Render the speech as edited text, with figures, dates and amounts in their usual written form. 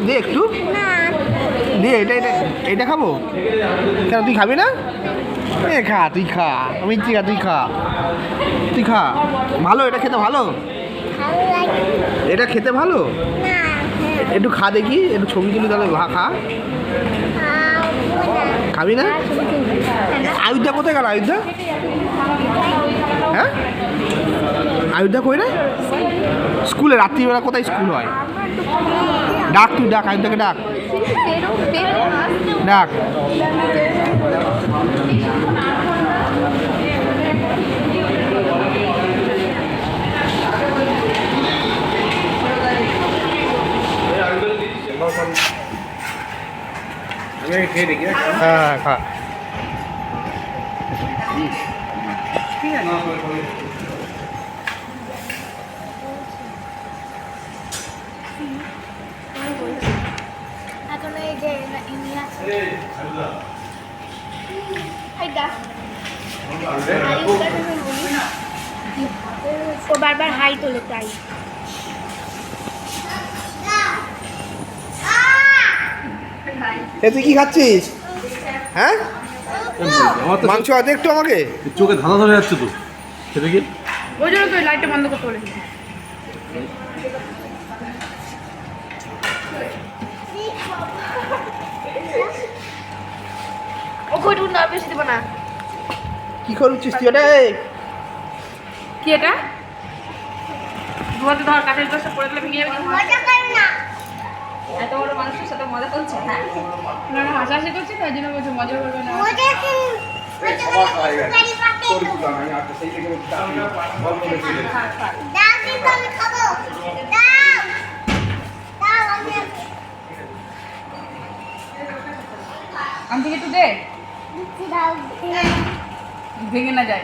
আমাকে দে একটু দে। এটা এটা এটা খাবো কেন? তুই খাবি না? এ খা, তুই খা। আমি খা, তুই খা, তুই খা। ভালো, এটা খেতে ভালো, এটা খেতে ভালো। একটু খা দেখি, একটু ছবি তুলি তাহলে খা। খাবি না? আয়োধ্যা কোথায় গেল? আয়োধ্যা, হ্যাঁ আয়োধ্যা কই রে? স্কুলে রাত্রিবেলা কোথায় স্কুল হয়? ডাক, তুই ডাক, আয়োধ্যাকে ডাক, ডাক। হ্যাঁ খা। ঠিক আছে। এখন এই যে ও বারবার হাই তোলে তাই। তুই কি খাচ্ছিস? হ্যাঁ মাংস আছে একটু আমাকে। চোখে ধাঁধা ধরে যাচ্ছে তো সেটা কি? ওই জন্য তো লাইটটা বন্ধ করতে বলেছি। ও কইটু না বেশি দিব না। কি করছিস তুই? এটা কি এটা? দুয়াতে ধর কাঠের গ্লাসে পড়ে গেলে ভেঙে যাবে। মজা কর না। এত বড় মানুষের সাথে মজা করছে। হ্যাঁ না না হাসাহাসি করছে তাই জন্য বলছে মজা করবে না। মজা কি? গাড়ি পাতে দাও কিন্তু আমি খাবো। দাও দাও আমি আমি থেকে একটু দে, দাও ভেঙে না যায়।